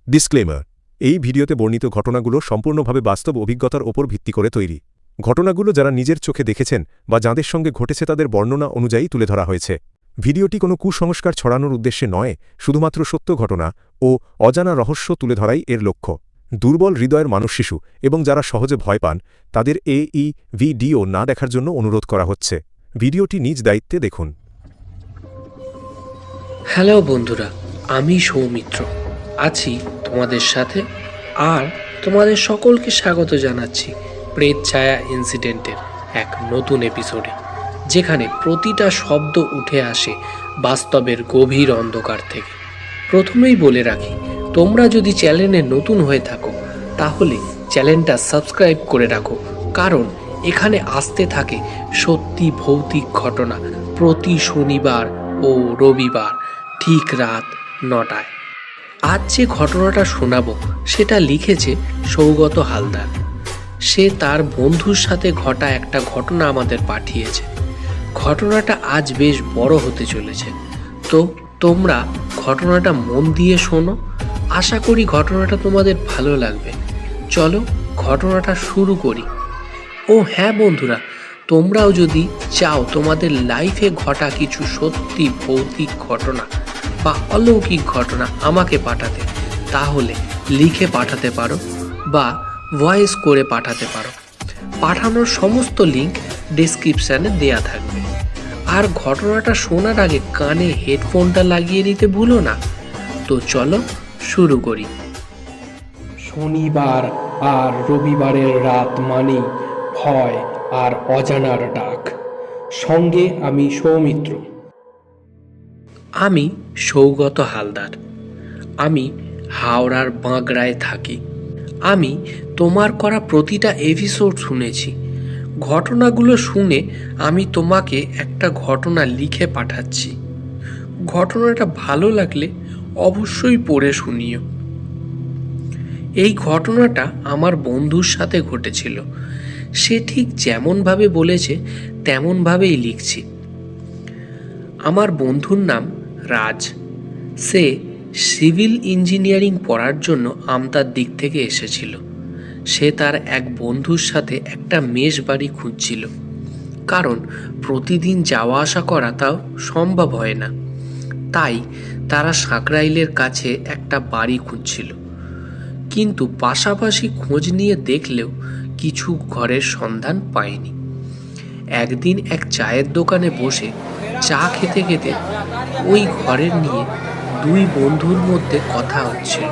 Disclaimer, এই ভিডিওতে বর্ণিত ঘটনাগুলো সম্পূর্ণভাবে বাস্তব অভিজ্ঞতার ওপর ভিত্তি করে তৈরি। ঘটনাগুলো যারা নিজের চোখে দেখেছেন বা যাঁদের সঙ্গে ঘটেছে তাদের বর্ণনা অনুযায়ী তুলে ধরা হয়েছে। ভিডিওটি কোনো কুসংস্কার ছড়ানোর উদ্দেশ্যে নয়, শুধুমাত্র সত্য ঘটনা ও অজানা রহস্য তুলে ধরাই এর লক্ষ্য। দুর্বল হৃদয়ের মানুষ শিশু এবং যারা সহজে ভয় পান তাদের এই ভিডিও না দেখার জন্য অনুরোধ করা হচ্ছে। ভিডিওটি নিজ দায়িত্বে দেখুন। হ্যালো বন্ধুরা, আমি সৌমিত্র আছি তোমাদের সাথে, আর তোমাদের সকলকে স্বাগত জানাচ্ছি প্রেত ছায়া ইনসিডেন্টের এক নতুন এপিসোডে, যেখানে প্রতিটা শব্দ উঠে আসে বাস্তবের গভীর অন্ধকার থেকে। প্রথমেই বলে রাখি, তোমরা যদি চ্যানেলে নতুন হয়ে থাকো তাহলে চ্যানেলটা সাবস্ক্রাইব করে রাখো, কারণ এখানে আসতে থাকে সত্যি ভৌতিক ঘটনা প্রতি শনিবার ও রবিবার ঠিক রাত 9টায়। আজ যে ঘটনাটা শোনাবো সেটা লিখেছে সৌগত হালদার। সে তার বন্ধুর সাথে ঘটা একটা ঘটনা আমাদের পাঠিয়েছে। ঘটনাটা আজ বেশ বড় হতে চলেছে, তো তোমরা ঘটনাটা মন দিয়ে শোনো। আশা করি ঘটনাটা তোমাদের ভালো লাগবে। চলো ঘটনাটা শুরু করি। ও হ্যাঁ বন্ধুরা, তোমরাও যদি চাও তোমাদের লাইফে ঘটা কিছু সত্যি ভৌতিক ঘটনা বা অলৌকিক ঘটনা আমাকে পাঠাতে, তাহলে লিখে পাঠাতে পারো বা ভয়েস করে পাঠাতে পারো। পাঠানোর সমস্ত লিঙ্ক ডেসক্রিপশানে দেয়া থাকবে। আর ঘটনাটা শোনার আগে কানে হেডফোনটা লাগিয়ে নিতে ভুলো না। তো চলো শুরু করি। শনিবার আর রবিবারের রাত মানেই ভয় আর অজানার ডাক। সঙ্গে আমি সৌমিত্র। আমি সৌগত হালদার। আমি হাওড়ার বাঁকড়ায় থাকি। আমি তোমার করা প্রতিটা এপিসোড শুনেছি। ঘটনাগুলো শুনে আমি তোমাকে একটা ঘটনা লিখে পাঠাচ্ছি। ঘটনাটা ভালো লাগলে অবশ্যই পড়ে শুনিও। এই ঘটনাটা আমার বন্ধুর সাথে ঘটেছিল। সে ঠিক যেমনভাবে বলেছে তেমনভাবেই লিখছি। আমার বন্ধুর নাম রাজ। সে সিভিল ইঞ্জিনিয়ারিং পড়ার জন্য আমতার দিক থেকে এসেছিল। সে তার এক বন্ধুর সাথে একটা মেস বাড়ি খুঁজছিল, কারণ প্রতিদিন যাওয়া আসা করা তাও সম্ভব হয় না। তাই তারা সাঁকরাইলের কাছে একটা বাড়ি খুঁজছিল, কিন্তু পাশাপাশি খোঁজ নিয়ে দেখলেও কিছু ঘরের সন্ধান পায়নি। একদিন এক চায়ের দোকানে বসে চা খেতে খেতে ওই ঘরের নিয়ে দুই বন্ধুর মধ্যে কথা হচ্ছিল।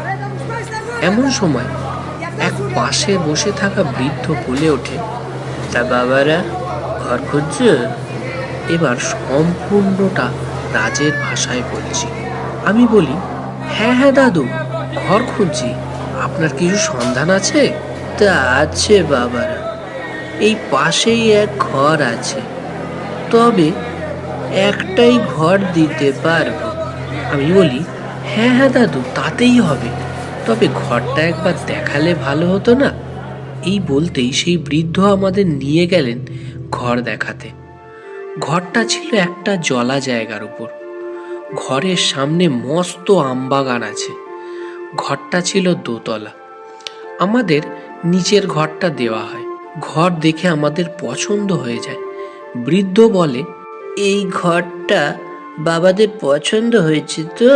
এমন সময় এক পাশে বসে থাকা বৃদ্ধ বলে ওঠে, তা বাবারা ঘর খুঁজছে? এবার সম্পূর্ণটা রাজের ভাষায় বলছি। আমি বলি, হ্যাঁ হ্যাঁ দাদু, ঘর খুঁজছি। আপনার কিছু সন্ধান আছে? তা আছে বাবারা, এই পাশেই এক ঘর আছে, তবে একটাই ঘর দিতে পারবো। আমি বলি, হ্যাঁ হ্যাঁ দাদু, তাতেই হবে, তবে ঘরটা একবার দেখালে ভালো হতো না? এই বলতেই সেই বৃদ্ধ আমাদের নিয়ে গেলেন ঘর দেখাতে। ঘরটা ছিল একটা জলা জায়গার উপর। ঘরের সামনে মস্ত আমবাগান আছে। ঘরটা ছিল দোতলা। আমাদের নিচের ঘরটা দেওয়া হয়। ঘর দেখে আমাদের পছন্দ হয়ে যায়। বৃদ্ধ বলে, এই ঘরটা বাবাদের পছন্দ হয়েছে তো?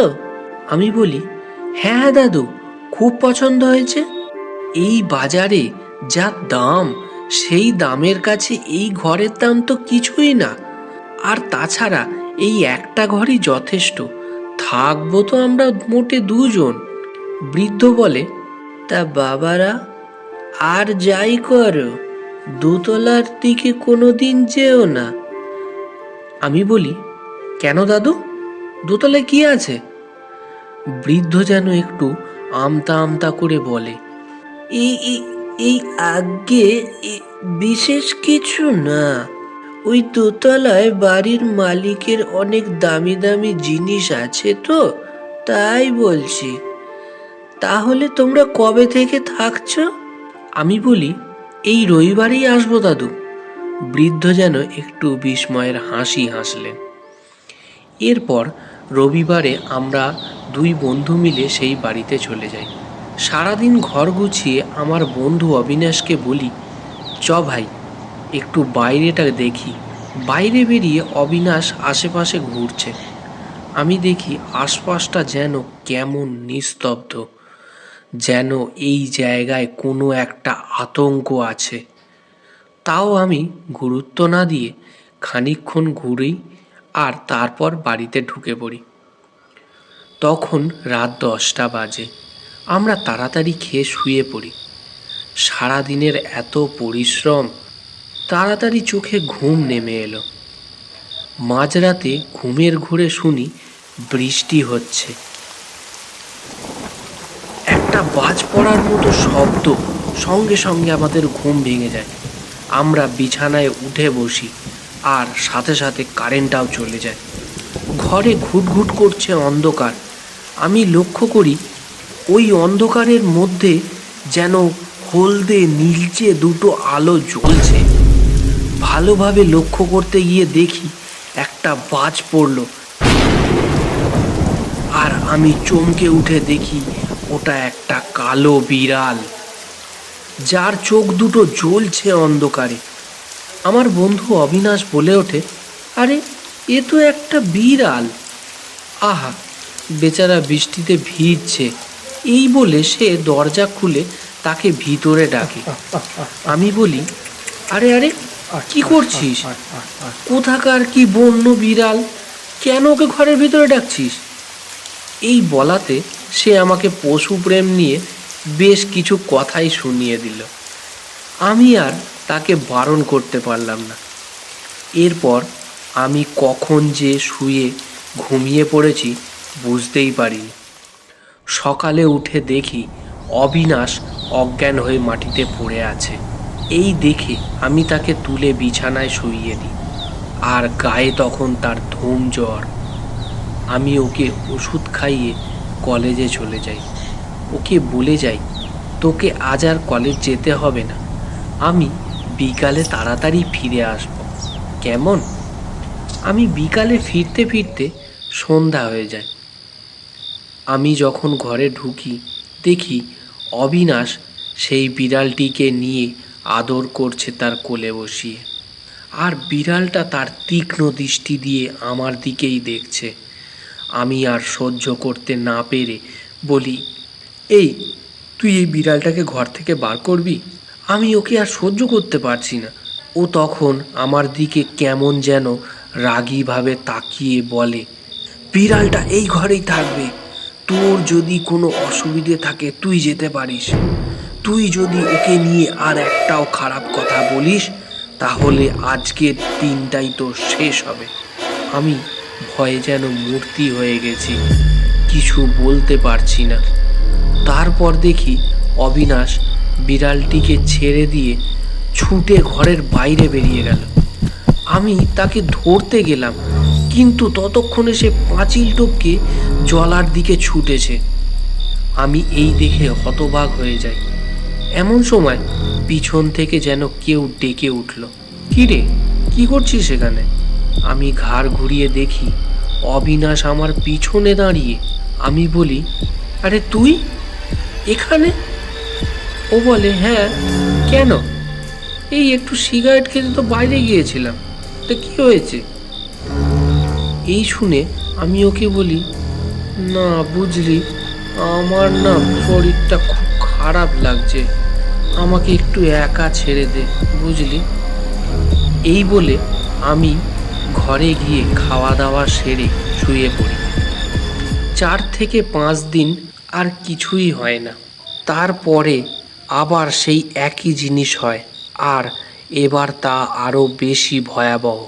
আমি বলি, হ্যাঁ হ্যাঁ দাদু, খুব পছন্দ হয়েছে। এই বাজারে যা দাম, সেই দামের কাছে এই ঘরের দাম তো কিছুই না। আর তাছাড়া এই একটা ঘরই যথেষ্ট, থাকবো তো আমরা মোটে দুজন। বৃদ্ধ বলে, তা বাবারা আর যাই করো, দোতলার দিকে কোনোদিন যেও না। আমি বলি, কেন দাদু, দোতলায় কি আছে? বৃদ্ধ যেন একটু আমতা আমতা করে বলে, এই এই এই আগে বিশেষ কিছু না। ওই দোতলায় বাড়ির মালিকের অনেক দামি দামি জিনিস আছে তো, তাই বলছি। তাহলে তোমরা কবে থেকে থাকছো? আমি বলি, এই রবিবারেই আসবো দাদু। বৃদ্ধ যেন একটু বিস্ময়ের হাসি হাসলেন। এরপর রবিবারে আমরা দুই বন্ধু মিলে সেই বাড়িতে চলে যাই। সারাদিন ঘর গুছিয়ে আমার বন্ধু অবিনাশকে বলি, চ ভাই একটু বাইরেটা দেখি। বাইরে বেরিয়ে অবিনাশ আশেপাশে ঘুরছে। আমি দেখি আশপাশটা যেন কেমন নিস্তব্ধ, যেন এই জায়গায় কোনো একটা আতঙ্ক আছে। তাও আমি গুরুত্ব না দিয়ে খানিকক্ষণ ঘুরেই আর তারপর বাড়িতে ঢুকে পড়ি। তখন রাত 10টা বাজে। আমরা তাড়াতাড়ি খেয়ে শুয়ে পড়ি। সারাদিনের এত পরিশ্রম, তাড়াতাড়ি চোখে ঘুম নেমে এলো। মাঝরাতে ঘুমের ঘোরে শুনি বৃষ্টি হচ্ছে। একটা বাজ পড়ার মতো শব্দ, সঙ্গে সঙ্গে আমাদের ঘুম ভেঙে যায়। আমরা বিছানায় উঠে বসি আর সাথে সাথে কারেন্টটাও চলে যায়। ঘরে ঘুটঘুট করছে অন্ধকার। আমি লক্ষ্য করি ওই অন্ধকারের মধ্যে যেন হলদে নীলচে দুটো আলো জ্বলছে। ভালোভাবে লক্ষ্য করতে গিয়ে দেখি একটা বাজ পড়ল, আর আমি চমকে উঠে দেখি ওটা একটা কালো বিড়াল, যার চোখ দুটো জ্বলছে অন্ধকারে। আমার বন্ধু অবিনাশ বলে ওঠে, আরে এ তো একটা বিড়াল। আহা, বেচারা বৃষ্টিতে ভিজছে। এই বলে সে দরজা খুলে তাকে ভিতরে ডাকে। আমি বলি, আরে আরে কি করছিস? কোথাকার কি বন্য বিড়াল, কেন ওকে ঘরের ভিতরে ডাকছিস? এই বলাতে সে আমাকে পশুপ্রেম নিয়ে বেশ কিছু কথাই শুনিয়ে দিল। আমি আর তাকে বারণ করতে পারলাম না। এরপর আমি কখন যে শুয়ে ঘুমিয়ে পড়েছি বুঝতেই পারিনি। সকালে উঠে দেখি অবিনাশ অজ্ঞান হয়ে মাটিতে পড়ে আছে। এই দেখে আমি তাকে তুলে বিছানায় শুইয়ে দিই, আর গায়ে তখন তার ধুম জ্বর। আমি ওকে ওষুধ খাইয়ে কলেজে চলে যাই। ওকে বলে যাই, তোকে আজ আর কলেজ যেতে হবে না, আমি বিকালে তাড়াতাড়ি ফিরে আসব, কেমন? আমি বিকালে ফিরতে ফিরতে সন্ধ্যা হয়ে যায়। আমি যখন ঘরে ঢুকি দেখি অবিনাশ সেই বিড়ালটিকে নিয়ে আদর করছে তার কোলে বসিয়ে, আর বিড়ালটা তার তীক্ষ্ণ দৃষ্টি দিয়ে আমার দিকেই দেখছে। আমি আর সহ্য করতে না পেরে বলি, এই তুই এই বিড়ালটাকে ঘর থেকে বার করবি, আমি ওকে আর সহ্য করতে পারছি না। ও তখন আমার দিকে কেমন যেন রাগীভাবে তাকিয়ে বলে, বিড়ালটা এই ঘরেই থাকবে, তোর যদি কোনো অসুবিধে থাকে তুই যেতে পারিস, তুই যদি ওকে নিয়ে আর একটাও খারাপ কথা বলিস তাহলে আজকের দিনটাই তো শেষ হবে। আমি ভয়ে যেন মূর্তি হয়ে গেছি, কিছু বলতে পারছি না। তারপর দেখি অবিনাশ বিড়ালটিকে ছেড়ে দিয়ে ছুটে ঘরের বাইরে বেরিয়ে গেল। আমি তাকে ধরতে গেলাম, কিন্তু ততক্ষণে সে পাঁচিল টপকে জলার দিকে ছুটেছে। আমি এই দেখে হতবাক হয়ে যাই। এমন সময় পিছন থেকে যেন কেউ ডেকে উঠল, কি রে, কি করছিস সেখানে? আমি ঘাড় ঘুরিয়ে দেখি অবিনাশ আমার পিছনে দাঁড়িয়ে। আমি বলি, আরে তুই এখানে? ও বলে, হ্যাঁ কেন? এই একটু সিগারেট খেতে তো বাইরে গিয়েছিলাম, তা কি হয়েছে? এই শুনে আমি ওকে বলি, না বুঝলি, আমার না শরীরটা খুব খারাপ লাগছে, আমাকে একটু একা ছেড়ে দে বুঝলি। এই বলে আমি ঘরে গিয়ে খাওয়া দাওয়া সেরে শুয়ে পড়ি। 4 থেকে 5 দিন আর কিছুই হয় না। তারপরে আবার সেই একই জিনিস হয়, আর এবার তা আরও বেশি ভয়াবহ।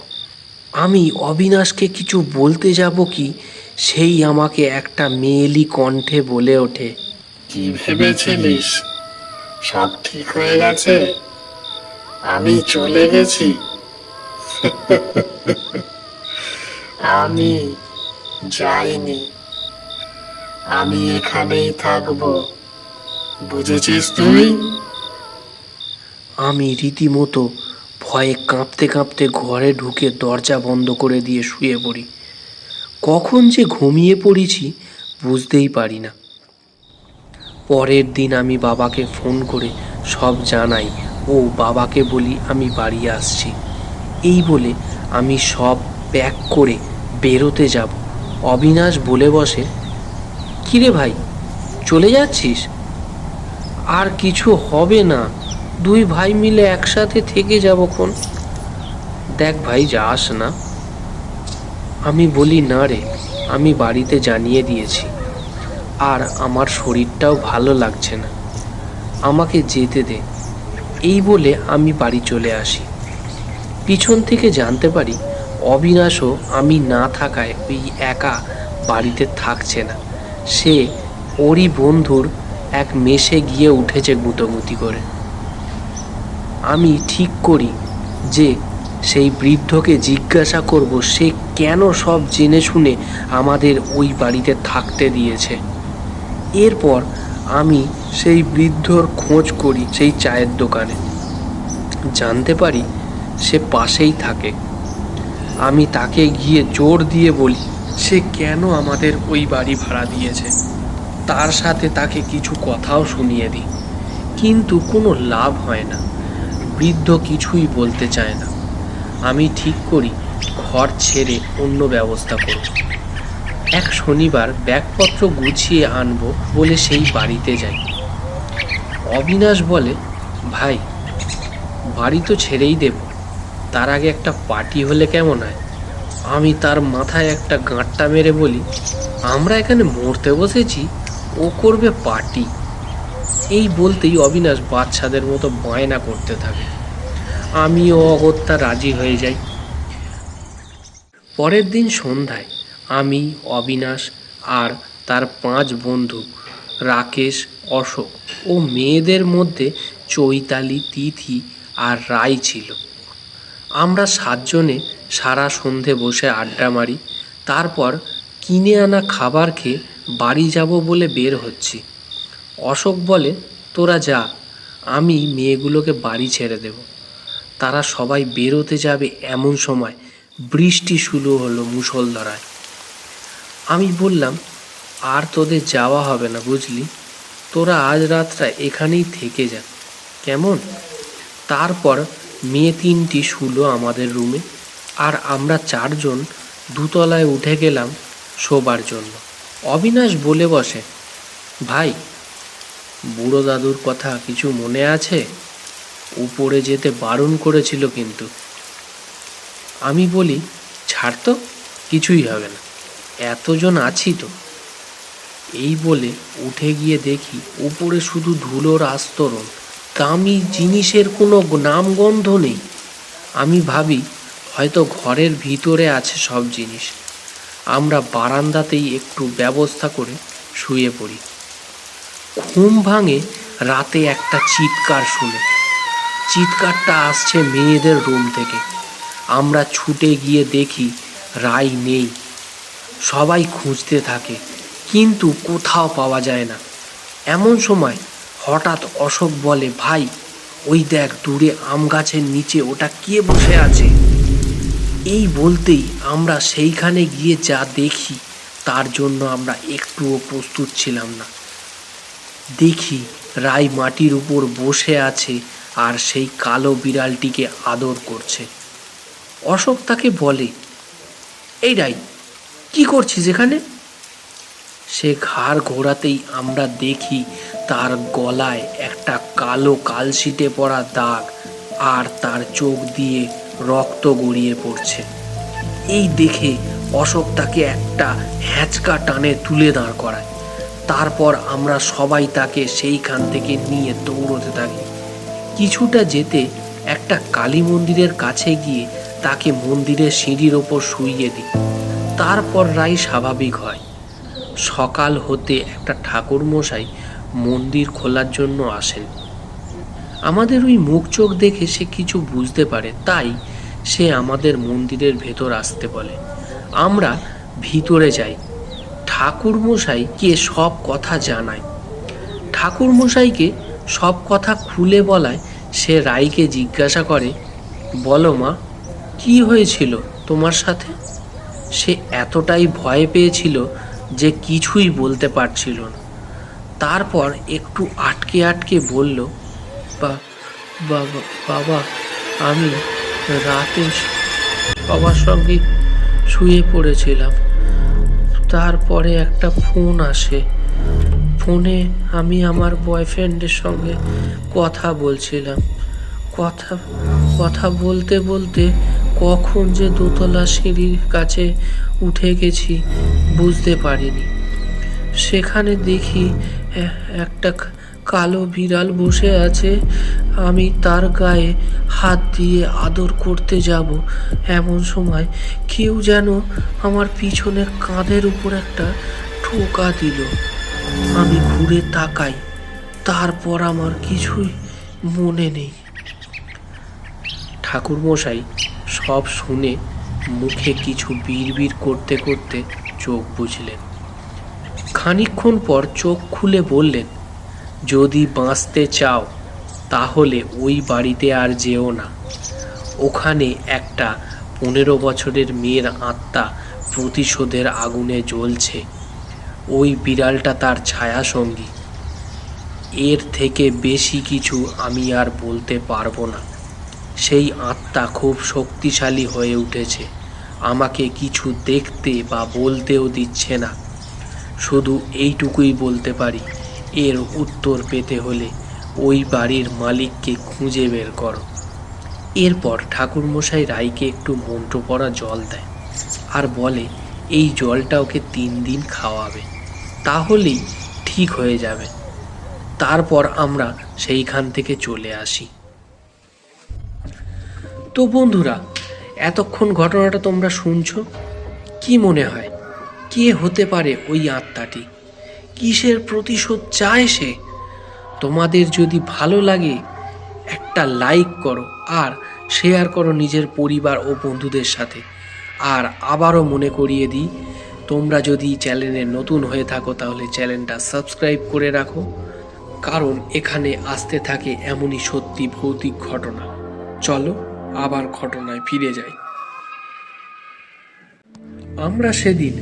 আমি অবিনাশকে কিছু বলতে যাব কি, সেই আমাকে একটা মেয়েলি কণ্ঠে বলে ওঠে, কি ভেবেছিলিস সব ঠিক হয়ে গেছে? আমি চলে গেছি। আমি যাইনি, আমি এখানেই থাকবো, বুঝেছিস তুই? আমি রীতিমতো ভয়ে কাঁপতে কাঁপতে ঘরে ঢুকে দরজা বন্ধ করে দিয়ে শুয়ে পড়ি। কখন যে ঘুমিয়ে পড়েছি বুঝতেই পারি না। পরের দিন আমি বাবাকে ফোন করে সব জানাই ও বাবাকে বলি আমি বাড়ি আসছি। এই বলে আমি সব প্যাক করে বেরোতে যাব। অবিনাশ বলে বসে, কিরে ভাই, চলে যাচ্ছিস? আর কিছু হবে না, দুই ভাই মিলে একসাথে থেকে যাবক্ষণ। দেখ ভাই, যাস না। আমি বলি, না রে, আমি বাড়িতে জানিয়ে দিয়েছি, আর আমার শরীরটাও ভালো লাগছে না, আমাকে যেতে দে। এই বলে আমি বাড়ি চলে আসি। পিছন থেকে জানতে পারি অবিনাশও আমি না থাকায় ওই একা বাড়িতে থাকছে না, সে ওরই বন্ধুর এক মেসে গিয়ে উঠেছে গুঁতোগুঁতি করে। আমি ঠিক করি যে সেই বৃদ্ধকে জিজ্ঞাসা করব সে কেন সব জেনে শুনে আমাদের ওই বাড়িতে থাকতে দিয়েছে। এরপর আমি সেই বৃদ্ধর খোঁজ করি সেই চায়ের দোকানে। জানতে পারি সে পাশেই থাকে। আমি তাকে গিয়ে জোর দিয়ে বলি সে কেন আমাদের ওই বাড়ি ভাড়া দিয়েছে। তার সাথে তাকে কিছু কথাও শুনিয়ে দিই, কিন্তু কোনো লাভ হয় না। বৃদ্ধ কিছুই বলতে চায় না। আমি ঠিক করি ঘর ছেড়ে অন্য ব্যবস্থা করব। এক শনিবার ব্যাগপত্র গুছিয়ে আনবো বলে সেই বাড়িতে যাই। অবিনাশ বলে, ভাই, বাড়ি তো ছেড়েই দেব, তার আগে একটা পার্টি হলে কেমন হয়? আমি তার মাথায় একটা গাঁটটা মেরে বলি, আমরা এখানে মরতে বসেছি, ও করবে পার্টি। এই বলতেই অবিনাশ বাচ্চাদের মতো বায়না করতে থাকে। আমিও অগত্যা রাজি হয়ে যাই। পরের দিন সন্ধ্যায় আমি, অবিনাশ আর তার 5 বন্ধু রাকেশ, অশোক ও মেয়েদের মধ্যে চৈতালি, তিথি আর রাই ছিল। আমরা 7 জনে সারা সন্ধে বসে আড্ডা মারি। তারপর কিনে আনা খাবার খেয়ে বাড়ি যাব বলে বের হচ্ছি। অশোক বলে, তোরা যা, আমি মেয়েগুলোকে বাড়ি ছেড়ে দেব। তারা সবাই বেরোতে যাবে এমন সময় বৃষ্টি শুরু হলো মুষলধারায়। আমি বললাম, আর তোদের যাওয়া হবে না বুঝলি, তোরা আজ রাতটা এখানেই থেকে যা, কেমন? তারপর মেয়ে 3টি শুলো আমাদের রুমে, আর আমরা 4 জন দুতলায় উঠে গেলাম শোবার জন্য। অবিনাশ বলে বসে, ভাই, বুড়ো দাদুর কথা কিছু মনে আছে? উপরে যেতে বারণ করেছিল কিন্তু। আমি বলি, ছাড় তো, কিছুই হবে না, এতজন আছি তো। এই বলে উঠে গিয়ে দেখি উপরে শুধু ধুলোর আস্তরণ, দামি জিনিসের কোনো নামগন্ধ নেই। আমি ভাবি হয়তো ঘরের ভিতরে আছে সব জিনিস। আমরা বারান্দাতেই একটু ব্যবস্থা করে শুয়ে পড়ি। ঘুম ভাঙে রাতে একটা চিৎকার শুনে। চিৎকারটা আসছে মেয়েদের রুম থেকে। আমরা ছুটে গিয়ে দেখি রাই নেই। সবাই খুঁজতে থাকে, কিন্তু কোথাও পাওয়া যায় না। এমন সময় হঠাৎ অশোক বলে, ভাই, ওই দেখ দূরে আম গাছের নিচে ওটা কে বসে আছে। এই বলতেই আমরা সেইখানে গিয়ে যা দেখি তার জন্য আমরা একটুও প্রস্তুত ছিলাম না। দেখি রাই মাটির উপর বসে আছে আর সেই কালো বিড়ালটিকে আদর করছে। অশোক তাকে বলে, এই রাই, কি করছিস এখানে? সে ঘাড় ঘোরাতেই আমরা দেখি তার গলায় একটা কালো কালশিটে পড়া দাগ, আর তার চোখ দিয়ে রক্ত গড়িয়ে পড়ছে। এই দেখে অশোক তাকে একটা হ্যাঁচকা টানে তুলে দাঁড় করায়। তারপর আমরা সবাই তাকে সেইখান থেকে নিয়ে দৌড়তে থাকি। কিছুটা যেতে একটা কালী মন্দিরের কাছে গিয়ে তাকে মন্দিরের সিঁড়ির ওপর শুইয়ে দিই। তারপর রাই স্বাভাবিক হয়। সকাল হতে একটা ঠাকুরমশাই মন্দির খোলার জন্য আসেন। আমাদের ওই মুখ চোখ দেখে সে কিছু বুঝতে পারে, তাই সে আমাদের মন্দিরের ভেতর আসতে বলে। আমরা ভিতরে যাই। ঠাকুরমশাইকে সব কথা জানায়। ঠাকুরমশাইকে সব কথা খুলে বলায় সে রাইকে জিজ্ঞাসা করে, বলো মা, কি হয়েছিল তোমার সাথে? সে এতটাই ভয় পেয়েছিল যে কিছুই বলতে পারছিল না। তারপর একটু আটকে আটকে বলল, বাবা বাবা আমি রাতে বাবার সঙ্গে শুয়ে পড়েছিলাম। তারপরে একটা ফোন আসে। ফোনে আমি আমার বয়ফ্রেন্ডের সঙ্গে কথা বলছিলাম। কথা কথা বলতে বলতে কখন যে দোতলা সিঁড়ির কাছে উঠে গেছি বুঝতে পারিনি। সেখানে দেখি একটা কালো বিড়াল বসে আছে। আমি তার গায়ে হাত দিয়ে আদর করতে যাব, এমন সময় কেউ যেন আমার পিছনের কাঁধের উপর একটা টোকা দিল। আমি ঘুরে তাকাই, তারপর আমার কিছুই মনে নেই। ঠাকুরমশাই সব শুনে মুখে কিছু বিড়বিড় করতে করতে চোখ বুঝলেন। খানিকক্ষণ পর চোখ খুলে বললেন, যদি বাঁচতে চাও তাহলে ওই বাড়িতে আর যেও না। ওখানে একটা 15 বছরের মেয়ের আত্মা প্রতিশোধের আগুনে জ্বলছে। ওই বিড়ালটা তার ছায়া সঙ্গী। এর থেকে বেশি কিছু আমি আর বলতে পারবো না। সেই আত্মা খুব শক্তিশালী হয়ে উঠেছে, আমাকে কিছু দেখতে বা বলতেও দিচ্ছে না। শুধু এইটুকুই বলতে পারি, এর উত্তর পেতে হলে ওই বাড়ির মালিককে খুঁজে বের করো। এরপর ঠাকুরমশাই রাইকে একটু মন্ত্র পড়া জল দেয় আর বলে, এই জলটা ওকে 3 দিন খাওয়াবে, তাহলেই ঠিক হয়ে যাবে। তারপর আমরা সেইখান থেকে চলে আসি। তো বন্ধুরা, এতক্ষণ ঘটনাটা তোমরা শুনছো, কি মনে হয় কে হতে পারে ওই আত্মাটি? কিসের প্রতিশোধ চায় সে? তোমাদের যদি ভালো লাগে একটা লাইক করো আর শেয়ার করো নিজের পরিবার ও বন্ধুদের সাথে। আর আবারও মনে করিয়ে দিই, তোমরা যদি চ্যানেলে নতুন হয়ে থাকো তাহলে চ্যানেলটা সাবস্ক্রাইব করে রাখো, কারণ এখানে আসতে থাকে এমনই সত্যি ভৌতিক ঘটনা। চলো আবার ঘটনায় ফিরে যাই। আমরা সেদিন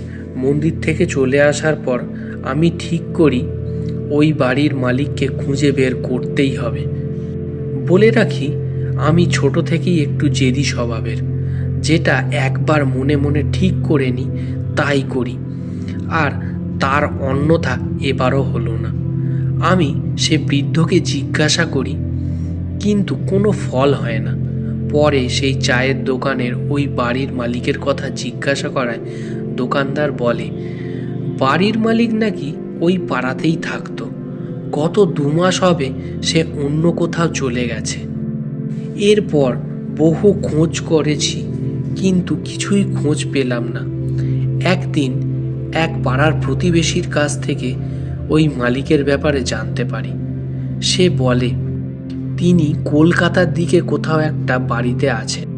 মন্দির থেকে চলে আসার পর আমি ঠিক করি ওই বাড়ির মালিককে খুঁজে বের করতেই হবে। বলে রাখি, আমি ছোট থেকেই একটু জেদি স্বভাবের। যেটা একবার মনে মনে ঠিক করে নিই তাই করি, আর তার অন্যথা এবারও হলো না। আমি সে বৃদ্ধকে জিজ্ঞাসা করি, কিন্তু কোনো ফল হয় না। পরে সেই চায়ের দোকানের ওই বাড়ির মালিকের কথা জিজ্ঞাসা করায় দোকানদার বলে, বাড়ির মালিক নাকি ওই পাড়াতেই থাকতো। গত 2 মাস হবে সে অন্য কোথাও চলে গেছে। এরপর বহু খোঁজ করেছি, কিন্তু কিছুই খোঁজ পেলাম না। একদিন এক পাড়ার প্রতিবেশীর কাছ থেকে ওই মালিকের ব্যাপারে জানতে পারি। সে বলে তিনি কলকাতার দিকে কোথাও একটা বাড়িতে আছেন।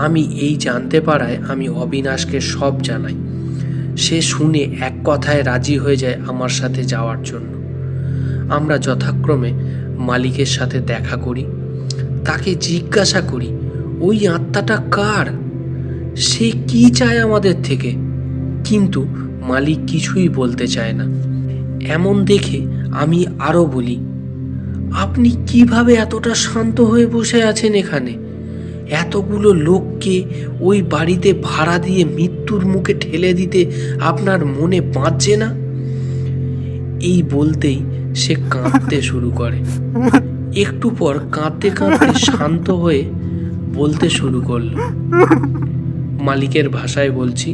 আমি এই জানতে পারায় আমি অবিনাশকে সব জানাই। সে শুনে এক কথায় রাজি হয়ে যায় আমার সাথে যাওয়ার জন্য। আমরা যথাক্রমে মালিকের সাথে দেখা করি। তাকে জিজ্ঞাসা করি, ওই আত্মাটা কার? সে কি চায় আমাদের থেকে? কিন্তু মালিক কিছুই বলতে চায় না। এমন দেখে আমি আরও বলি, আপনি কিভাবে এতটা শান্ত হয়ে বসে আছেন এখানে? এতগুলো লোককে ওই বাড়িতে ভাড়া দিয়ে মৃত্যুর মুখে ঠেলে দিতে আপনার মনে বাঁচছে না? এই বলতেই সে কাঁদতে শুরু করে। একটু পর কাঁদতে কাঁদতে শান্ত হয়ে বলতে শুরু করলো। মালিকের ভাষায় বলছি,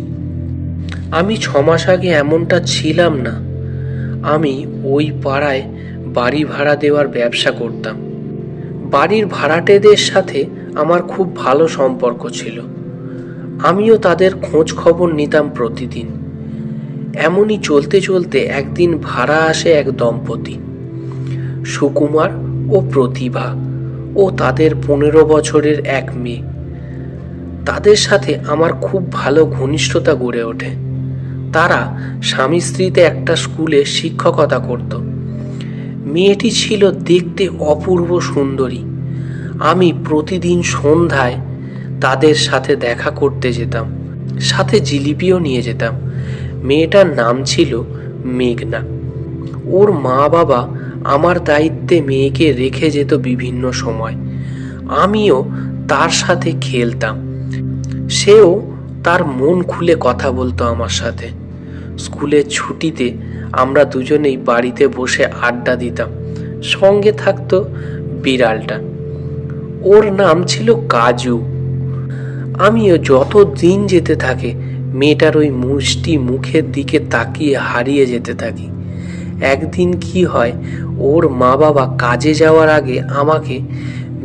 আমি 6 মাস আগে এমনটা ছিলাম না। আমি ওই পাড়ায় বাড়ি ভাড়া দেওয়ার ব্যবসা করতাম। বাড়ির ভাড়াটেদের সাথে আমার খুব ভালো সম্পর্ক ছিল। আমিও তাদের খোঁজ খবর নিতাম প্রতিদিন। এমনই চলতে চলতে একদিন ভাড়া আসে এক দম্পতি, সুকুমার ও প্রতিভা, ও তাদের 15 বছরের এক মেয়ে। তাদের সাথে আমার খুব ভালো ঘনিষ্ঠতা গড়ে ওঠে। তারা স্বামী স্ত্রীতে একটা স্কুলে শিক্ষকতা করত। মেয়েটি ছিল দেখতে অপূর্ব সুন্দরী। আমি প্রতিদিন সন্ধ্যায় তাদের সাথে দেখা করতে যেতাম, সাথে জিলিপিও নিয়ে যেতাম। মেয়েটার নাম ছিল মেঘনা। ওর মা বাবা আমার দায়িত্বে মেয়েকে রেখে যেত বিভিন্ন সময়। আমিও তার সাথে খেলতাম, সেও তার মন খুলে কথা বলতো আমার সাথে। স্কুলের ছুটিতে আমরা দুজনেই বাড়িতে বসে আড্ডা দিতাম। সঙ্গে থাকতো বিড়ালটা, ওর নাম ছিল কাজু। আমিও যত দিন যেতে থাকে মেয়েটার ওই মুষ্টি মুখের দিকে তাকিয়ে হারিয়ে যেতে থাকি। একদিন কি হয়, ওর মা বাবা কাজে যাওয়ার আগে আমাকে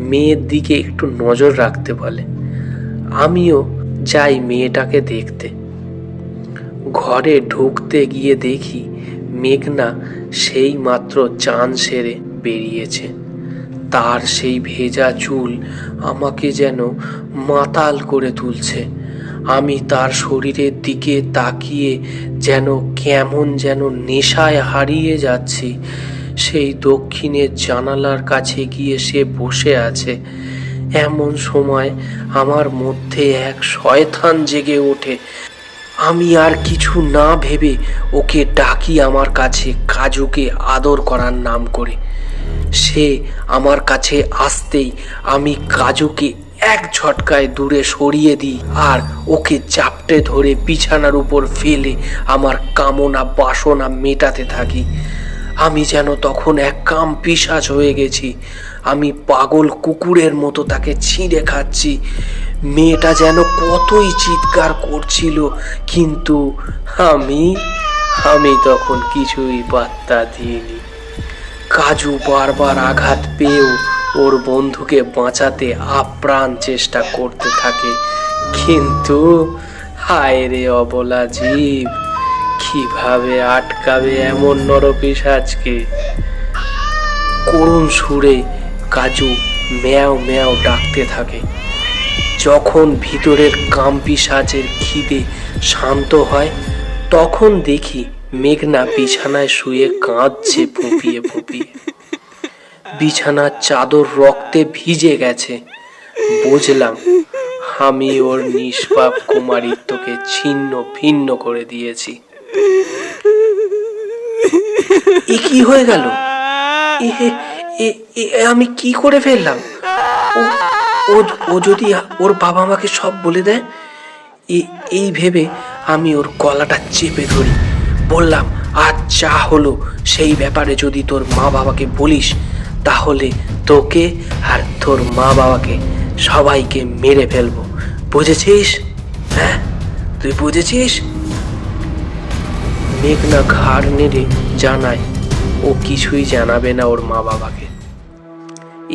মেয়ের দিকে একটু নজর রাখতে বলে। আমিও যাই মেয়েটাকে দেখতে। ঘরে ঢুকতে গিয়ে দেখি মেঘনা সেই মাত্র চান সেরে বেরিয়েছে। তার সেই ভেজা চুল আমাকে যেন মাতাল করে তুলছে। আমি তার শরীরের দিকে তাকিয়ে যেন কেমন যেন নেশায় হারিয়ে যাচ্ছি। সেই দক্ষিণের জানালার কাছে গিয়ে সে বসে আছে। এমন সময় আমার মধ্যে এক শয়তান জেগে ওঠে। আমি আর কিছু না ভেবে ওকে ডাকি আমার কাছে, কাজুকে আদর করার নাম করে। সে আমার কাছে আসতেই আমি কাজুকে এক ঝটকায় দূরে সরিয়ে দিই আর ওকে চাপটে ধরে বিছানার উপর ফেলে আমার কামনা বাসনা মেটাতে থাকি। আমি যেন তখন এক কাম পিশাচ হয়ে গেছি। আমি পাগল কুকুরের মতো তাকে ছিঁড়ে খাচ্ছি। মেয়েটা যেন কতই চিৎকার করছিল, কিন্তু আমি তখন কিছুই পাত্তা দিইনি। কাজু বারবার আঘাত পেয়েও ওর বন্ধুকে বাঁচাতে আপ্রাণ চেষ্টা করতে থাকে, কিন্তু হায় রে অবলা জীব, কিভাবে আটকাবে এমন নরপিশাচকে। করুণ সুরে কাজু ম্যাও ম্যাও ডাকতে থাকে। যখন ভিতরের কামপিশাচের খিদে শান্ত হয়, তখন দেখি মেঘনা বিছানায় শুয়ে কাঁদছে ফুঁপিয়ে ফুঁপিয়ে। বিছানার চাদর রক্তে ভিজে গেছে। বুঝলাম আমি ওর নিষ্পাপ কুমারিত্বকে ছিন্ন ভিন্ন করে দিয়েছি। এ কি হয়ে গেল? আমি কি করে ফেললাম? ও যদি ওর বাবা মাকে সব বলে দেয়, এই ভেবে আমি ওর গলাটা চেপে ধরি। বললাম, আজ যা হলো সেই ব্যাপারে যদি তোর মা বাবাকে বলিস, তাহলে তোকে আর তোর মা বাবাকে সবাইকে মেরে ফেলবো। বুঝেছিস? হ্যাঁ, তুই বুঝেছিস? মেঘনা ঘাড় নেড়ে জানায় ও কিছুই জানাবে না ওর মা বাবাকে।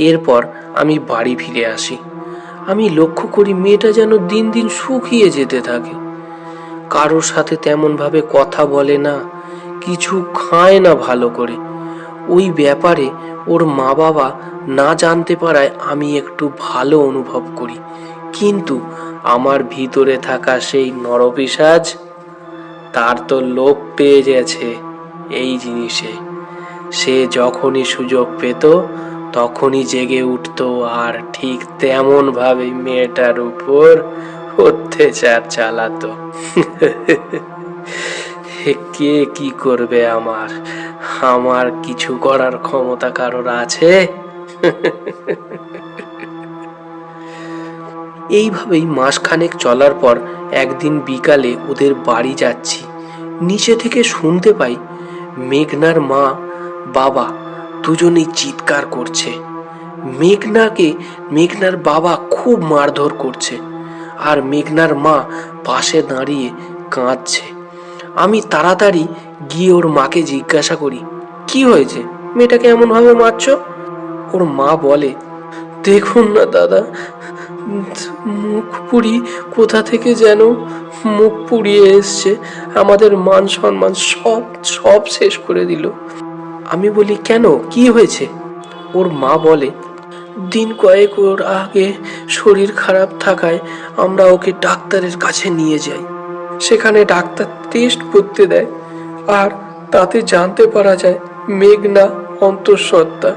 এরপর আমি বাড়ি ফিরে আসি। আমি লক্ষ্য করি মেয়েটা যেন দিন দিন শুকিয়ে যেতে থাকে। কারোর সাথে তেমন ভাবে কথা বলে না, কিছু খায় না ভালো করে। ওই ব্যাপারে ওর মা বাবা না জানতে পারায় আমি একটু ভালো অনুভব করি, কিন্তু আমার ভিতরে থাকা সেই নরপিশাচ, তার তো লোভ পেয়ে গেছে এই জিনিসে। সে যখনই সুযোগ পেত তখনই জেগে উঠতো আর ঠিক তেমন ভাবে মেয়েটার উপর অত্যাচার চালাতো। কে কি করবে? আমার কিছু করার ক্ষমতা কারোর আছে? এইভাবেই মাসখানেক চলার পর একদিন বিকালে ওদের বাড়ি যাচ্ছি। নিচে থেকে শুনতে পাই মেঘনার মা বাবা দুজনেই চিৎকার করছে। মেঘনার বাবা খুব মারধর করছে আর মেঘনার মা পাশে দাঁড়িয়ে কাঁদছে। আমি তাড়াতাড়ি গিয়ে ওর মাকে জিজ্ঞাসা করি, কি হয়েছে, মেয়েটাকে এমন ভাবে মারছো? ওর মা বলে, দেখুন না দাদা, মুখ পুড়ি কোথা থেকে যেন মুখ পুড়িয়ে এসছে, আমাদের মান সম্মান সব শেষ করে দিল। আমি বলি, কেন, কি হয়েছে? ওর মা বলে, দিন কয়েক ওর আগে শরীর খারাপ থাকায় আমরা ওকে ডাক্তারের কাছে নিয়ে যাই। সেখানে ডাক্তার টেস্ট করতে দেয় আর তাতে জানতে পারা যায় মেঘনা অন্তঃসত্ত্বা।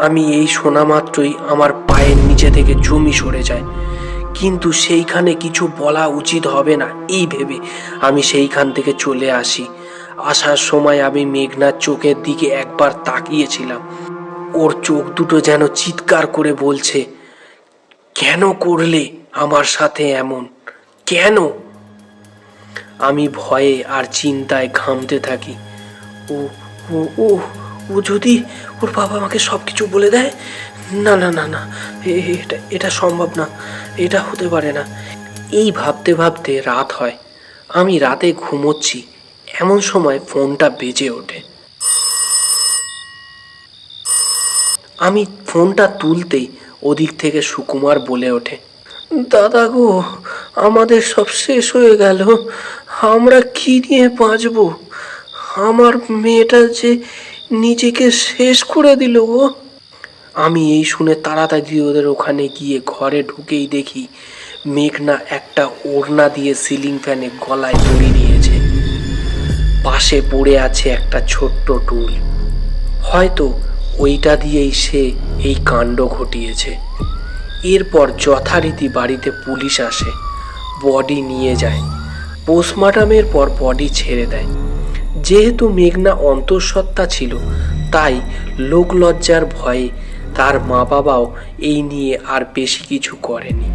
আমি এই শোনা মাত্রই আমার পায়ের নিচে থেকে জমি সরে যায়, কিন্তু সেইখানে কিছু বলা উচিত হবে না এই ভেবে আমি সেইখান থেকে চলে আসি আসার সময় আমি মেঘনার চোখের দিকে একবার তাকিয়েছিলাম। ওর চোখ দুটো যেন চিৎকার করে বলছে, কেন করলে আমার সাথে এমন, কেন? আমি ভয়ে আর চিন্তায় ঘামতে থাকি। ও ও ও ও যদি ওর বাবা আমাকে সব কিছু বলে দেয়? না না না না, এটা এটা সম্ভব না, এটা হতে পারে না। এই ভাবতে ভাবতে রাত হয়। আমি রাতে ঘুমোচ্ছি, এমন সময় ফোনটা বেজে ওঠে। আমি ফোনটা তুলতেই ওদিক থেকে সুকুমার বলে ওঠে, দাদা গো, আমাদের সব শেষ হয়ে গেল, আমরা কি নিয়ে বাঁচব? আমার মেয়েটা যে নিজেকে শেষ করে দিল গো। আমি এই শুনে তাড়াতাড়ি ওদের ওখানে গিয়ে ঘরে ঢুকেই দেখি মেঘনা একটা ওড়না দিয়ে সিলিং ফ্যানে গলায় দড়ি দিয়েছে। পাশে পড়ে আছে একটা ছোট্ট টুল। হয়তো ওইটা দিয়েই সে এই কাণ্ড ঘটিয়েছে। এরপর যথারীতি বাড়িতে পুলিশ আসে, বডি নিয়ে যায়। পোস্টমর্টমের পর বডি ছেড়ে দেয়। যেহেতু মেঘনা অন্তঃসত্ত্বা ছিল, তাই লোকলজ্জার ভয়ে তার মা বাবাও এই নিয়ে আর বেশি কিছু করেনি।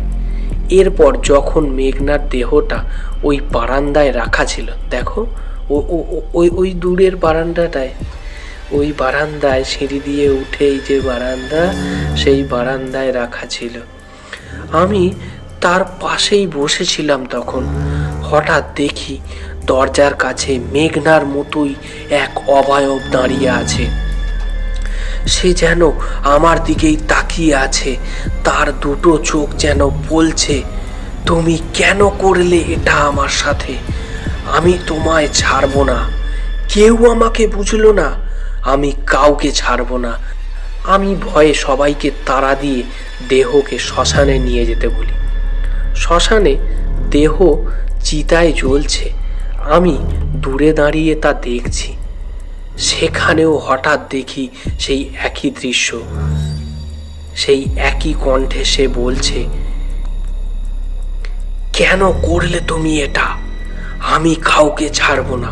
এরপর যখন মেঘনার দেহটা ওই বারান্দায় রাখা ছিল, দেখো ওই ওই দূরের বারান্দাটায়, ওই বারান্দায় সিঁড়ি দিয়ে উঠেই যে বারান্দা, সেই বারান্দায় রাখা ছিল। আমি তার পাশেই বসেছিলাম। তখন হঠাৎ দেখি দরজার কাছে মেঘনার মতোই এক অবয়ব দাঁড়িয়ে আছে। সে যেন আমার দিকেই তাকিয়ে আছে। তার দুটো চোখ যেন বলছে, তুমি কেন করলে এটা আমার সাথে? আমি তোমায় ছাড়বো না। কেউ আমাকে বুঝলো না, আমি কাউকে ছাড়বো না। আমি ভয়ে সবাইকে তাড়া দিয়ে দেহকে শ্মশানে নিয়ে যেতে বলি। শ্মশানে দেহ চিতায় জ্বলছে। আমি দূরে দাঁড়িয়ে তা দেখছি। সেখানেও হঠাৎ দেখি সেই একই দৃশ্য। সেই একই কণ্ঠে সে বলছে, কেন করলে তুমি এটা? আমি কাউকে ছাড়বো না,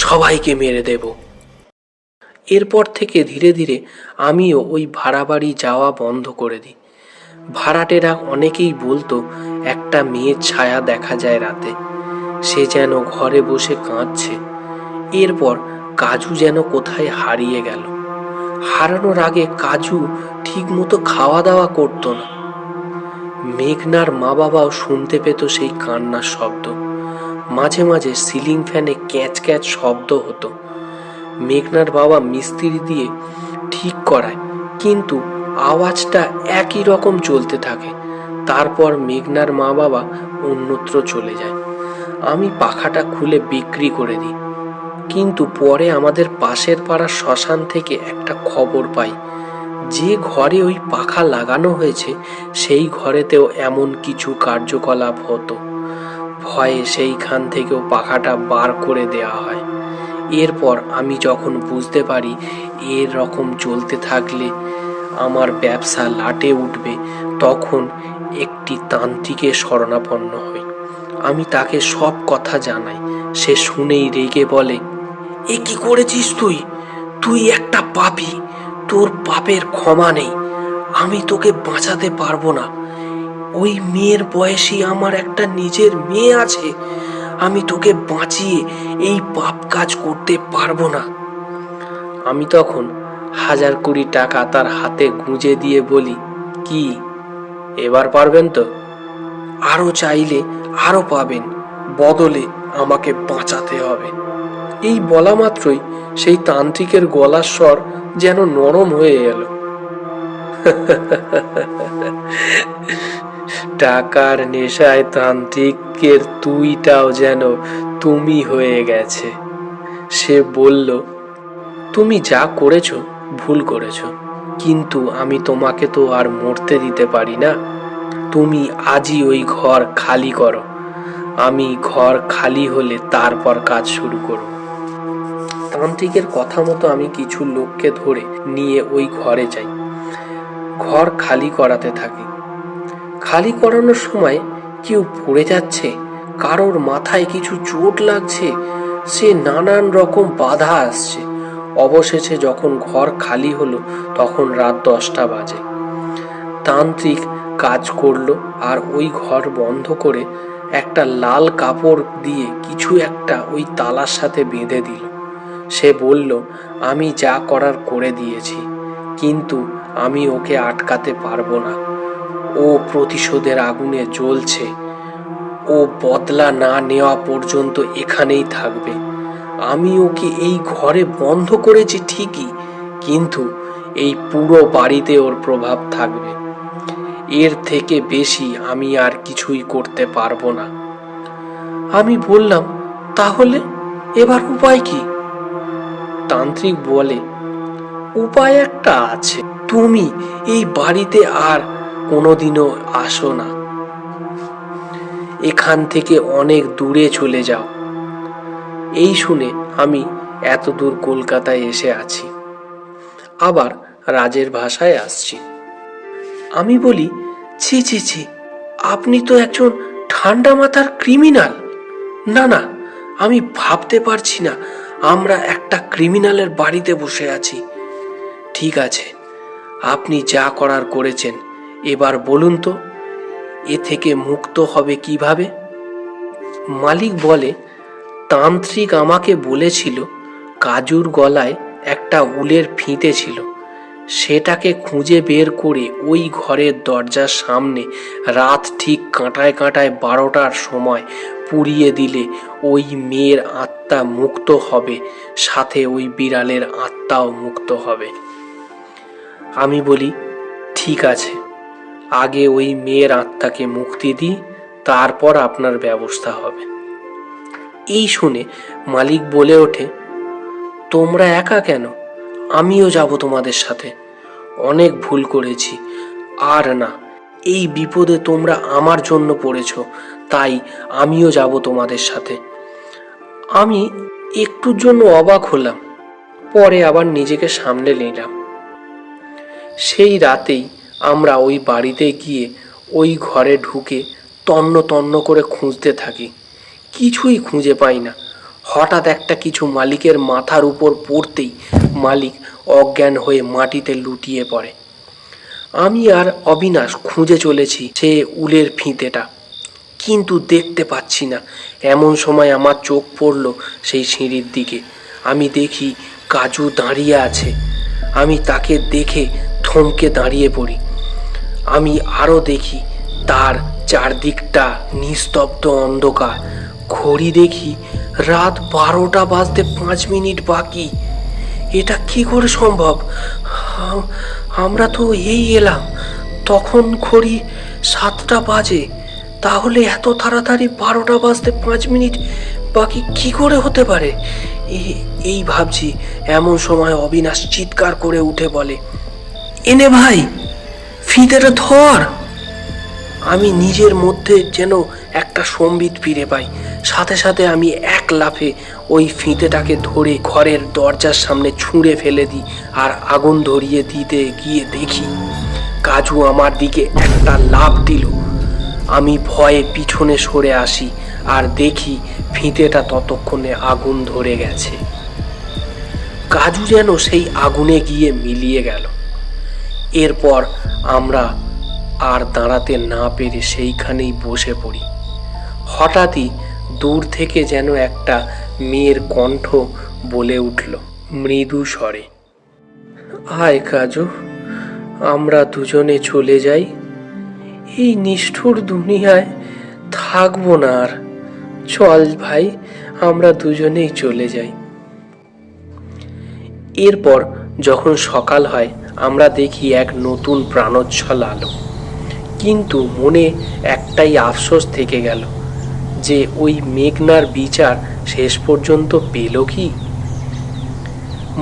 সবাইকে মেরে দেব। এরপর থেকে ধীরে ধীরে আমিও ওই ভাড়া বাড়ি যাওয়া বন্ধ করে দিই। ভাড়াটেরা অনেকেই বলতো একটা মেয়ের ছায়া দেখা যায় রাতে, সে যেন ঘরে বসে কাঁদছে। এরপর কাজু যেন কোথায় হারিয়ে গেল। হারানোর আগে কাজু ঠিক মতো খাওয়া দাওয়া করতো না। মেঘনার মা বাবাও শুনতে পেত সেই কান্নার শব্দ। মাঝে মাঝে সিলিং ফ্যানে ক্যাচ ক্যাচ শব্দ হতো। মেঘনার বাবা মিস্ত্রি দিয়ে ঠিক করায়, কিন্তু আওয়াজটা একই রকম চলতে থাকে। তারপর মেঘনার মা বাবা অন্যত্র চলে যায়। আমি পাখাটা খুলে বিক্রি করে দিই। কিন্তু পরে আমাদের পাশের পাড়ার শ্মশান থেকে একটা খবর পাই, যে ঘরে ওই পাখা লাগানো হয়েছে সেই ঘরেতেও এমন কিছু কার্যকলাপ হতো। ভয়ে সেইখান থেকেও পাখাটা বার করে দেওয়া হয়। এরপর আমি যখন বুঝতে পারি এর রকম চলতে থাকলে আমার ব্যবসা লাটে উঠবে, তখন একটি তান্ত্রিকের শরণাপন্ন হই। আমি তাকে সব কথা জানাই। সে শুনেই রেগে বলে, এ কি করেছিস তুই? তুই একটা পাপী, তোর পাপের ক্ষমা নেই। আমি তোকে বাঁচাতে পারবো না। ওই মেয়ের বয়সী আমার একটা নিজের মেয়ে আছে। আমি তোকে বাঁচিয়ে এই পাপ কাজ করতে পারবো না। আমি তখন 1020 টাকা তার হাতে গুঁজে দিয়ে বলি, কি এবার পারবেন তো? আরো চাইলে আরো পাবেন, বদলে আমাকে বাঁচাতে হবে। এই বলা মাত্রই সেই তান্ত্রিকের গলার স্বর যেন নরম হয়ে গেল। টাকার নেশায় তান্ত্রিকের তুইটাও যেন তুমি হয়ে গেছে। সে বলল, তুমি যা করেছো ভুল করেছো, কিন্তু আমি তোমাকে তো আর মরতে দিতে পারি না। তুমি আজই ওই ঘর খালি করো। আমি ঘর খালি হলে তারপর কাজ শুরু করব। তান্ত্রিকের কথা মতো আমি কিছু লোককে ধরে নিয়ে ওই ঘরে যাই। ঘর খালি করাতে থাকি। খালি করানোর সময় কেউ পড়ে যাচ্ছে, কারোর মাথায় কিছু চোট লাগছে, সে নানান রকম বাধা আসছে। অবশেষে যখন ঘর খালি হলো তখন রাত 10টা বাজে। তান্ত্রিক কাজ করলো আর ওই ঘর বন্ধ করে একটা লাল কাপড় দিয়ে কিছু একটা ওই তালার সাথে বেঁধে দিল। সে বলল, আমি যা করার করে দিয়েছি, কিন্তু আমি ওকে আটকাতে পারবো না। ও প্রতিশোধের আগুনে জ্বলছে। ও বদলা না নেওয়া পর্যন্ত এখানেই থাকবে। আমি ওকে এই ঘরে বন্ধ করেছি ঠিকই, কিন্তু এই পুরো বাড়িতে ওর প্রভাব থাকবে। এর থেকে বেশি আমি আর কিছুই করতে পারবো না। আমি বললাম, তাহলে এবার উপায় কি? তান্ত্রিক বলে, উপায় একটা আছে। তুমি এই বাড়িতে আর কোনোদিনও আসো না। এখান থেকে অনেক দূরে চলে যাও। এই শুনে আমি এত দূর কলকাতায় এসে আছি। আবার রাজের ভাষায় আসছি। আমি বলি, ছি ছি ছি, আপনি তো একজন ঠান্ডা মাথার ক্রিমিনাল। না না, আমি ভাবতে পারছি না আমরা একটা ক্রিমিনালের বাড়িতে বসে আছি। ঠিক আছে, আপনি যা করার করেছেন, এবার বলুন তো এ থেকে মুক্ত হবে কিভাবে? মালিক বলে, তান্ত্রিক আমাকে বলেছিল কাজুর গলায় একটা উলের ফিতে ছিল। সেটাকে খুঁজে বের করে ওই ঘরের দরজার সামনে রাত ঠিক কাঁটায় কাঁটায় 12টার সময় পুড়িয়ে দিলে ওই মেয়ের আত্মা মুক্ত হবে, সাথে ওই বিড়ালের আত্মাও মুক্ত হবে। আমি বলি, ঠিক আছে, আগে ওই মেয়ের আত্মাকে মুক্তি দিই, তারপর আপনার ব্যবস্থা হবে। এই শুনে মালিক বলে ওঠে, তোমরা একা কেন? আমিও যাব তোমাদের সাথে। অনেক ভুল করেছি, আর না, এই বিপদে তোমরা আমার জন্য পড়েছ, তাই আমিও যাব তোমাদের সাথে। আমি একটুর জন্য অবাক হলাম, পরে আবার নিজেকে সামলে নিলাম। সেই রাতেই আমরা ওই বাড়িতে গিয়ে ওই ঘরে ঢুকে তন্ন তন্ন করে খুঁজতে থাকি। কিছুই খুঁজে পাই না। হঠাৎ একটা কিছু মালিকের মাথার উপর পড়তেই মালিক অজ্ঞান হয়ে মাটিতে লুটিয়ে পড়ে। আমি আর অবিনাশ খুঁজে চলেছি সে উলের ফিতেটা, কিন্তু দেখতে পাচ্ছি না। এমন সময় আমার চোখ পড়ল সেই সিঁড়ির দিকে। আমি দেখি কাজু দাঁড়িয়ে আছে। আমি তাকে দেখে থমকে দাঁড়িয়ে পড়ি। আমি আরও দেখি তার চারদিকটা নিস্তব্ধ অন্ধকার। ঘড়ি দেখি রাত 12টা বাজতে 5 মিনিট বাকি। এটা কি করে সম্ভব? আমরা তো এই এলাম, তখন ঘড়ি 7টা বাজে। তাহলে এত তাড়াতাড়ি 12টা বাজতে 5 মিনিট বাকি কি করে হতে পারে? এই ভাবছি, এমন সময় অবিনাশ চিৎকার করে উঠে বলে, এনে ভাই, ফিতেটা ধর। আমি নিজের মধ্যে যেন একটা সম্বিত ফিরে পাই। সাথে সাথে আমি এক লাফে ওই ফিতেটাকে ধরে ঘরের দরজার সামনে ছুঁড়ে ফেলে দিই আর আগুন ধরিয়ে দিতে গিয়ে দেখি কাজু আমার দিকে একটা লাফ দিল। আমি ভয়ে পিছনে সরে আসি আর দেখি ফিতেটা ততক্ষণে আগুন ধরে গেছে। কাজু যেন সেই আগুনে গিয়ে মিলিয়ে গেল। এরপর আমরা আর দাঁড়াতে না পেরে সেইখানেই বসে পড়ি। হঠাৎই দূর থেকে যেন একটা মেয়ের কণ্ঠ বলে উঠল মৃদু স্বরে, আয় কাজু, আমরা দুজনে চলে যাই। এই নিষ্ঠুর দুনিয়ায় থাকবো না আর। চল ভাই, আমরা দুজনেই চলে যাই। এরপর যখন সকাল হয় আমরা দেখি এক নতুন প্রাণোচ্ছল আলো। কিন্তু মনে একটাই আফসোস থেকে গেল যে ওই মেঘনার বিচার শেষ পর্যন্ত পেল কি?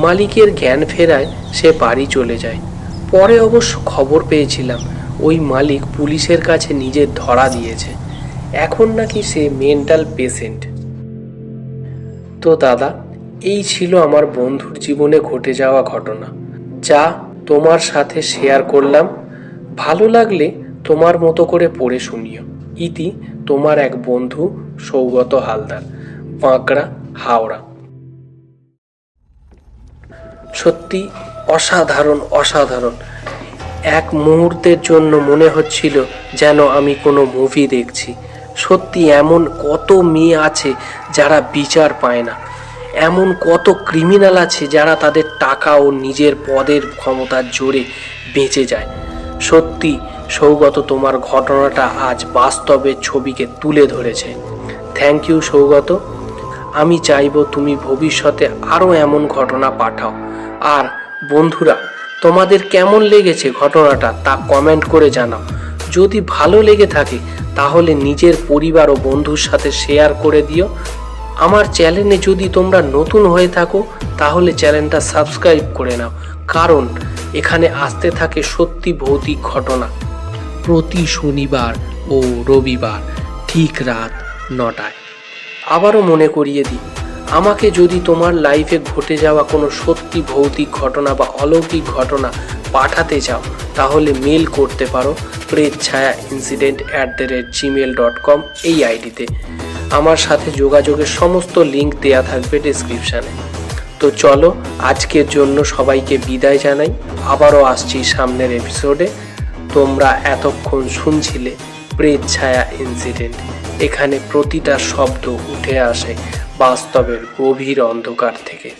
মালিকের জ্ঞান ফেরায় সে বাড়ি চলে যায়। পরে অবশ্য খবর পেয়েছিলাম ওই মালিক পুলিশের কাছে নিজের ধরা দিয়েছে। এখন নাকি সে মেন্টাল পেশেন্ট। তো দাদা, এই ছিল আমার বন্ধুর জীবনে ঘটে যাওয়া ঘটনা, যা তোমার সাথে শেয়ার করলাম। ভালো লাগলে তোমার মতো করে পড়ে শুনিও। ইতি তোমার এক বন্ধু সৌগত হালদার, বাঁকড়া, হাওড়া। সত্যি অসাধারণ অসাধারণ। এক মুহূর্তের জন্য মনে হচ্ছিল যেন আমি কোনো মুভি দেখছি। সত্যি এমন কত মেয়ে আছে যারা বিচার পায় না, এমন কত ক্রিমিনাল আছে যারা তাদের টাকা ও নিজের পদের ক্ষমতার জোরে বেঁচে যায়। সত্যি সৌগত, তোমার ঘটনাটা আজ বাস্তবের ছবিকে তুলে ধরেছে। Thank you Sougata. আমি চাইবো তুমি ভবিষ্যতে আরও এমন ঘটনা পাঠাও। আর বন্ধুরা, তোমাদের কেমন লেগেছে ঘটনাটা তা কমেন্ট করে জানাও। যদি ভালো লেগে থাকে তাহলে নিজের পরিবার ও বন্ধুর সাথে শেয়ার করে দিও। আমার চ্যানেলে যদি তোমরা নতুন হয়ে থাকো তাহলে চ্যানেলটা সাবস্ক্রাইব করে নাও, কারণ এখানে আসতে থাকে সত্যি ভৌতিক ঘটনা প্রতি শনিবার ও রবিবার ঠিক রাত 9টায়। আবারও মনে করিয়ে দিই, আমাকে যদি তোমার লাইফে ঘটে যাওয়া কোনো সত্যি ভৌতিক ঘটনা বা অলৌকিক ঘটনা পাঠাতে চাও তাহলে মেল করতে পারো prethchayaincident@gmail.com এই আইডিতে। আমার সাথে যোগাযোগের সমস্ত লিঙ্ক দেয়া থাকবে ডেসক্রিপশানে। তো চলো, আজকের জন্য সবাইকে বিদায় জানাই। আবারও আসছি সামনের এপিসোডে। তোমরা এতক্ষণ শুনছিলে প্রেত ছায়া ইনসিডেন্ট। এখানে প্রতিটা শব্দ উঠে আসে বাস্তবের গভীর অন্ধকার থেকে।